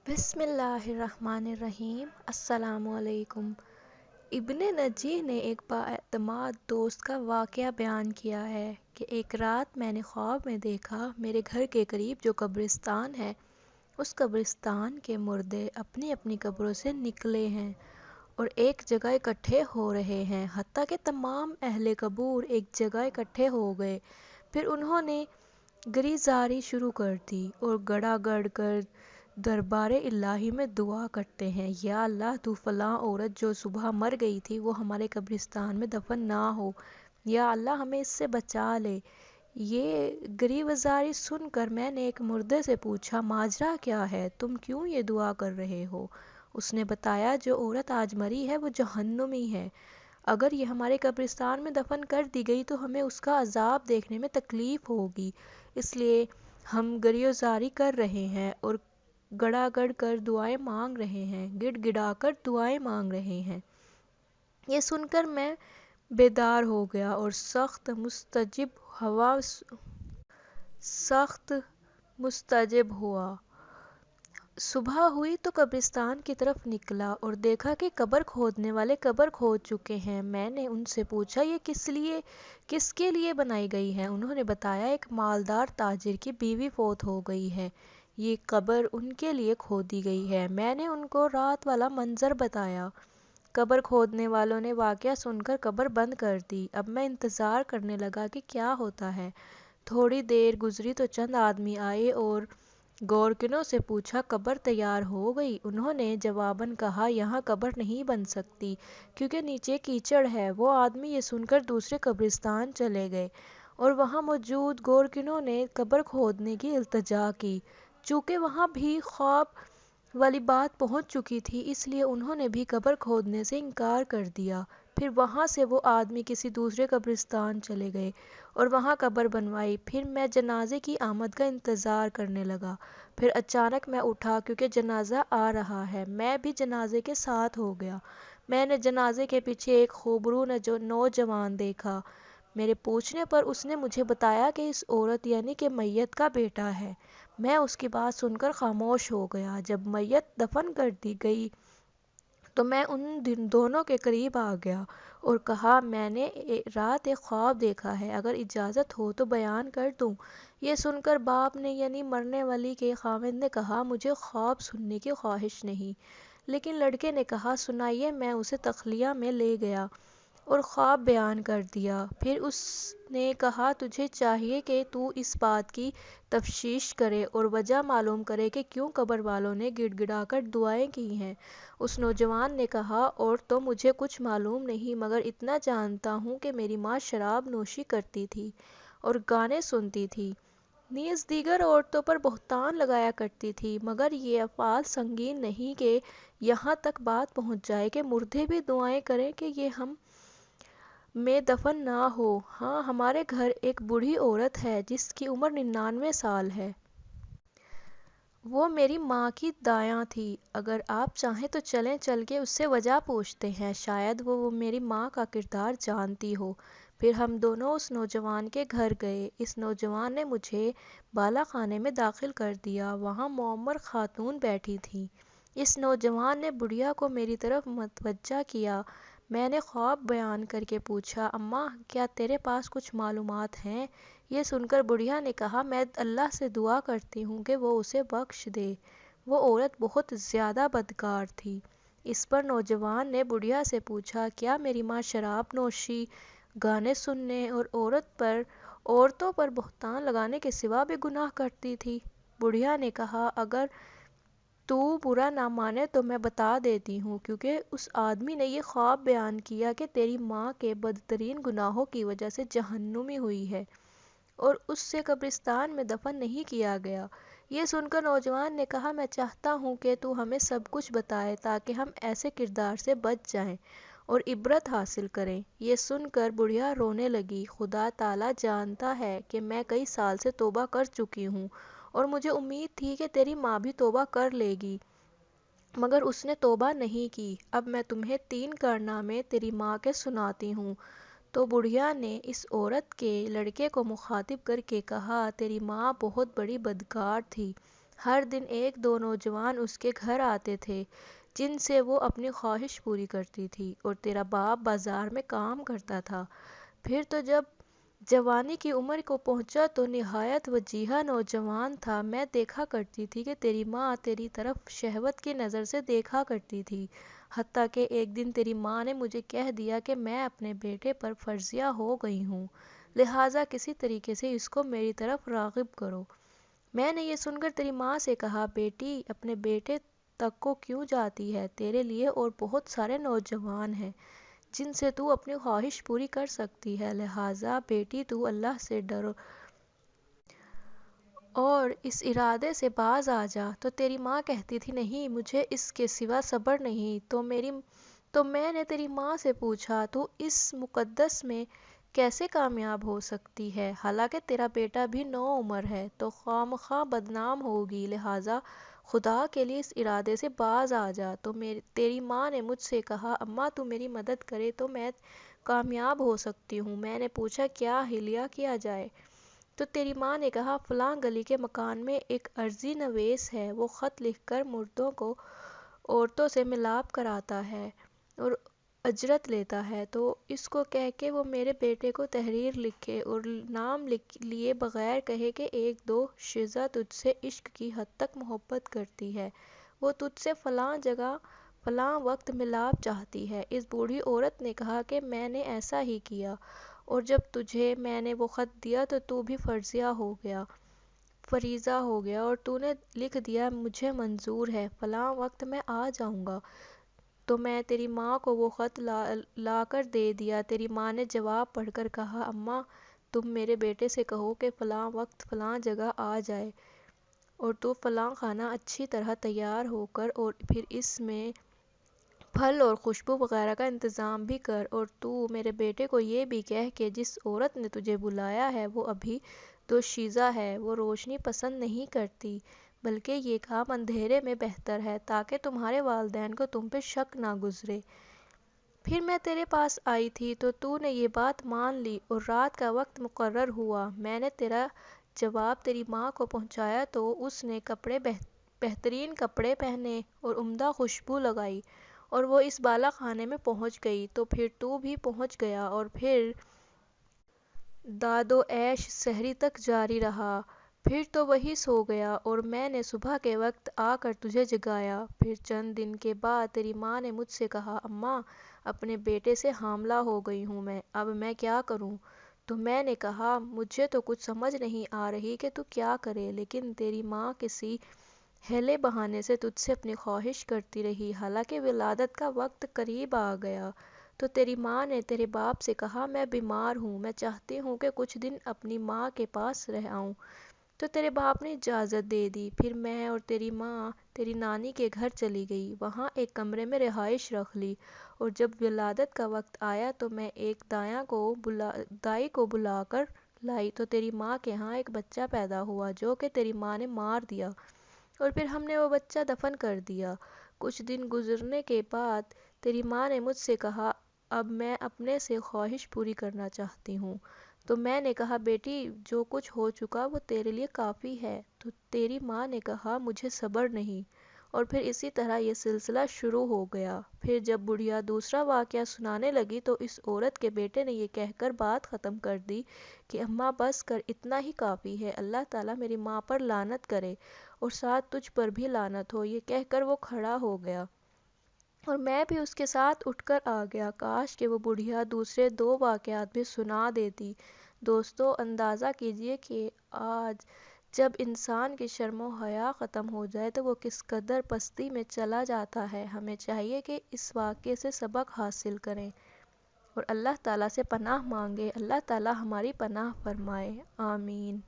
بسم اللہ الرحمن الرحیم۔ السلام علیکم۔ ابن نجی نے ایک بااعتماد دوست کا واقعہ بیان کیا ہے کہ ایک رات میں نے خواب میں دیکھا میرے گھر کے قریب جو قبرستان ہے اس قبرستان کے مردے اپنی اپنی قبروں سے نکلے ہیں اور ایک جگہ اکٹھے ہو رہے ہیں، حتیٰ کہ تمام اہل قبور ایک جگہ اکٹھے ہو گئے۔ پھر انہوں نے گریزاری شروع کر دی اور گڑا گڑ کر دربار الہی میں دعا کرتے ہیں، یا اللہ تو فلاں عورت جو صبح مر گئی تھی وہ ہمارے قبرستان میں دفن نہ ہو، یا اللہ ہمیں اس سے بچا لے۔ یہ گریزاری سن کر میں نے ایک مردے سے پوچھا، ماجرا کیا ہے، تم کیوں یہ دعا کر رہے ہو؟ اس نے بتایا، جو عورت آج مری ہے وہ جہنمی ہے، اگر یہ ہمارے قبرستان میں دفن کر دی گئی تو ہمیں اس کا عذاب دیکھنے میں تکلیف ہوگی، اس لیے ہم گریزاری کر رہے ہیں اور گڑا گڑ کر دعائیں مانگ رہے ہیں، گڑ گڑا کر دعائیں مانگ رہے ہیں۔ یہ سن کر میں بیدار ہو گیا اور سخت مستجب ہوا۔ صبح ہوئی تو قبرستان کی طرف نکلا اور دیکھا کہ قبر کھودنے والے قبر کھود چکے ہیں۔ میں نے ان سے پوچھا، یہ کس کے لیے بنائی گئی ہے؟ انہوں نے بتایا، ایک مالدار تاجر کی بیوی فوت ہو گئی ہے، یہ قبر ان کے لیے کھودی گئی ہے۔ میں نے ان کو رات والا منظر بتایا۔ قبر کھودنے والوں نے واقعہ سن کر قبر بند کر دی۔ اب میں انتظار کرنے لگا کہ کیا ہوتا ہے۔ تھوڑی دیر گزری تو چند آدمی آئے اور گورکنوں سے پوچھا، قبر تیار ہو گئی؟ انہوں نے جواباً کہا، یہاں قبر نہیں بن سکتی کیونکہ نیچے کیچڑ ہے۔ وہ آدمی یہ سن کر دوسرے قبرستان چلے گئے اور وہاں موجود گورکنوں نے قبر کھودنے کی التجا کی۔ چونکہ وہاں بھی خواب والی بات پہنچ چکی تھی اس لیے انہوں نے بھی قبر کھودنے سے انکار کر دیا۔ پھر وہاں سے وہ آدمی کسی دوسرے قبرستان چلے گئے اور وہاں قبر بنوائی۔ پھر میں جنازے کی آمد کا انتظار کرنے لگا۔ پھر اچانک میں اٹھا کیونکہ جنازہ آ رہا ہے، میں بھی جنازے کے ساتھ ہو گیا۔ میں نے جنازے کے پیچھے ایک خوبرو نوجوان دیکھا۔ میرے پوچھنے پر اس نے مجھے بتایا کہ اس عورت یعنی کہ میت کا بیٹا ہے۔ میں اس کی بات سن کر خاموش ہو گیا۔ جب میت دفن کر دی گئی تو میں ان دونوں کے قریب آ گیا اور کہا، میں نے رات ایک خواب دیکھا ہے، اگر اجازت ہو تو بیان کر دوں؟ یہ سن کر باپ نے یعنی مرنے والی کے خاوند نے کہا، مجھے خواب سننے کی خواہش نہیں، لیکن لڑکے نے کہا، سنائیے۔ میں اسے تخلیہ میں لے گیا اور خواب بیان کر دیا۔ پھر اس نے کہا، تجھے چاہیے کہ تو اس بات کی تفتیش کرے اور وجہ معلوم کرے کہ کیوں قبر والوں نے گڑ گڑا کر دعائیں کی ہیں۔ اس نوجوان نے کہا، اور تو مجھے کچھ معلوم نہیں، مگر اتنا جانتا ہوں کہ میری ماں شراب نوشی کرتی تھی اور گانے سنتی تھی، نیز دیگر عورتوں پر بہتان لگایا کرتی تھی، مگر یہ افعال سنگین نہیں کہ یہاں تک بات پہنچ جائے کہ مردے بھی دعائیں کریں کہ یہ ہم میں دفن نہ ہو۔ ہاں، ہمارے گھر ایک بوڑھی عورت ہے جس کی عمر 99 سال ہے۔ وہ میری ماں کی دایاں تھی۔ اگر آپ چاہیں تو چل کے اس سے وجہ پوچھتے ہیں، شاید وہ میری ماں کا کردار جانتی ہو۔ پھر ہم دونوں اس نوجوان کے گھر گئے۔ اس نوجوان نے مجھے بالا خانے میں داخل کر دیا، وہاں معمر خاتون بیٹھی تھیں۔ اس نوجوان نے بڑھیا کو میری طرف متوجہ کیا۔ میں نے خواب بیان کر کے پوچھا، اماں کیا تیرے پاس کچھ معلومات ہیں؟ یہ سن کر بڑھیا نے کہا، میں اللہ سے دعا کرتی ہوں کہ وہ اسے بخش دے، وہ عورت بہت زیادہ بدکار تھی۔ اس پر نوجوان نے بڑھیا سے پوچھا، کیا میری ماں شراب نوشی، گانے سننے اور عورتوں پر بہتان لگانے کے سوا بھی گناہ کرتی تھی؟ بڑھیا نے کہا، اگر تو برا نہ مانے تو میں بتا دیتی ہوں، کیونکہ اس آدمی نے یہ خواب بیان کیا کہ تیری ماں کے بدترین گناہوں کی وجہ سے جہنمی ہوئی ہے اور اس سے قبرستان میں دفن نہیں کیا گیا۔ یہ سن کر نوجوان نے کہا، میں چاہتا ہوں کہ تو ہمیں سب کچھ بتائے تاکہ ہم ایسے کردار سے بچ جائیں اور عبرت حاصل کریں۔ یہ سن کر بڑھیا رونے لگی۔ خدا تعالیٰ جانتا ہے کہ میں کئی سال سے توبہ کر چکی ہوں اور مجھے امید تھی کہ تیری ماں بھی توبہ کر لے گی، مگر اس نے توبہ نہیں کی۔ اب میں تمہیں 3 کارنامے تیری ماں کے سناتی ہوں۔ تو بڑھیا نے اس عورت کے لڑکے کو مخاطب کر کے کہا، تیری ماں بہت بڑی بدکار تھی، ہر دن ایک دو نوجوان اس کے گھر آتے تھے جن سے وہ اپنی خواہش پوری کرتی تھی، اور تیرا باپ بازار میں کام کرتا تھا۔ پھر تو جب جوانی کی عمر کو پہنچا تو نہایت وجیہہ نوجوان تھا۔ میں دیکھا کرتی تھی کہ تیری ماں تیری طرف شہوت کی نظر سے دیکھا کرتی تھی، حتیٰ کہ ایک دن تیری ماں نے مجھے کہہ دیا کہ میں اپنے بیٹے پر فرضیہ ہو گئی ہوں، لہٰذا کسی طریقے سے اس کو میری طرف راغب کرو۔ میں نے یہ سن کر تیری ماں سے کہا، بیٹی اپنے بیٹے تک کو کیوں جاتی ہے؟ تیرے لیے اور بہت سارے نوجوان ہیں جن سے تو اپنی خواہش پوری کر سکتی ہے، لہٰذا بیٹی تو اللہ سے ڈر اور اس ارادے سے باز آ جا۔ تو تیری ماں کہتی تھی، نہیں مجھے اس کے سوا صبر نہیں۔ تو میں نے تیری ماں سے پوچھا، تو اس مقدس میں کیسے کامیاب ہو سکتی ہے؟ حالانکہ تیرا بیٹا بھی نوعمر ہے، تو خواہ بدنام ہوگی، لہٰذا خدا کے لیے اس ارادے سے باز آ جا۔ تو تیری ماں نے مجھ سے کہا، اماں تو میری مدد کرے تو میں کامیاب ہو سکتی ہوں۔ میں نے پوچھا، کیا حیلہ کیا جائے؟ تو تیری ماں نے کہا، فلاں گلی کے مکان میں ایک عرضی نویس ہے، وہ خط لکھ کر مردوں کو عورتوں سے ملاپ کراتا ہے اور اجرت لیتا ہے، تو اس کو کہہ کہ وہ میرے بیٹے کو تحریر لکھے اور نام لیے بغیر کہے کہ ایک دو شیزہ تجھ سے عشق کی حد تک محبت کرتی ہے، وہ تجھ سے فلاں جگہ فلاں وقت ملاپ چاہتی ہے۔ اس بوڑھی عورت نے کہا کہ میں نے ایسا ہی کیا، اور جب تجھے میں نے وہ خط دیا تو تو بھی فریضہ ہو گیا اور تو نے لکھ دیا، مجھے منظور ہے، فلاں وقت میں آ جاؤں گا۔ تو میں تیری ماں کو وہ خط لا کر دے دیا۔ تیری ماں نے جواب پڑھ کر کہا، اماں تم میرے بیٹے سے کہو کہ فلاں وقت فلاں جگہ آ جائے، اور تو فلاں کھانا اچھی طرح تیار ہو کر اور پھر اس میں پھل اور خوشبو وغیرہ کا انتظام بھی کر، اور تو میرے بیٹے کو یہ بھی کہہ کہ جس عورت نے تجھے بلایا ہے وہ ابھی دوشیزہ ہے، وہ روشنی پسند نہیں کرتی، بلکہ یہ کام اندھیرے میں بہتر ہے تاکہ تمہارے والدین کو تم پہ شک نہ گزرے۔ پھر میں تیرے پاس آئی تھی تو نے یہ بات مان لی اور رات کا وقت مقرر ہوا۔ میں نے تیرا جواب تیری ماں کو پہنچایا تو اس نے بہترین کپڑے پہنے اور عمدہ خوشبو لگائی، اور وہ اس بالا خانے میں پہنچ گئی، تو پھر تو بھی پہنچ گیا، اور پھر داد و عیش سحری تک جاری رہا۔ پھر تو وہی سو گیا اور میں نے صبح کے وقت آ کر تجھے جگایا۔ پھر چند دن کے بعد تیری ماں نے مجھ سے کہا، اماں اپنے بیٹے سے حاملہ ہو گئی ہوں میں، اب میں کیا کروں؟ تو میں نے کہا، مجھے تو کچھ سمجھ نہیں آ رہی کہ تو کیا کرے، لیکن تیری ماں کسی حیلے بہانے سے تجھ سے اپنی خواہش کرتی رہی، حالانکہ ولادت کا وقت قریب آ گیا۔ تو تیری ماں نے تیرے باپ سے کہا، میں بیمار ہوں، میں چاہتی ہوں کہ کچھ دن اپنی ماں کے پاس رہ آؤں۔ تو تیرے باپ نے اجازت دے دی۔ پھر میں اور تیری ماں تیری نانی کے گھر چلی گئی، وہاں ایک کمرے میں رہائش رکھ لی، اور جب ولادت کا وقت آیا تو میں ایک دائی کو بلا کر لائی، تو تیری ماں کے ہاں ایک بچہ پیدا ہوا جو کہ تیری ماں نے مار دیا، اور پھر ہم نے وہ بچہ دفن کر دیا۔ کچھ دن گزرنے کے بعد تیری ماں نے مجھ سے کہا، اب میں اپنے سے خواہش پوری کرنا چاہتی ہوں۔ تو میں نے کہا، بیٹی جو کچھ ہو چکا وہ تیرے لیے کافی ہے۔ تو تیری ماں نے کہا، مجھے صبر نہیں، اور پھر اسی طرح یہ سلسلہ شروع ہو گیا۔ پھر جب بڑھیا دوسرا واقعہ سنانے لگی تو اس عورت کے بیٹے نے یہ کہہ کر بات ختم کر دی کہ اماں بس کر، اتنا ہی کافی ہے، اللہ تعالیٰ میری ماں پر لعنت کرے اور ساتھ تجھ پر بھی لعنت ہو۔ یہ کہہ کر وہ کھڑا ہو گیا اور میں بھی اس کے ساتھ اٹھ کر آ گیا۔ کاش کہ وہ بڑھیا دوسرے دو واقعات بھی سنا دیتی۔ دوستو، اندازہ کیجئے کہ آج جب انسان کی شرم و حیا ختم ہو جائے تو وہ کس قدر پستی میں چلا جاتا ہے۔ ہمیں چاہیے کہ اس واقعے سے سبق حاصل کریں اور اللہ تعالیٰ سے پناہ مانگیں۔ اللہ تعالیٰ ہماری پناہ فرمائے، آمین۔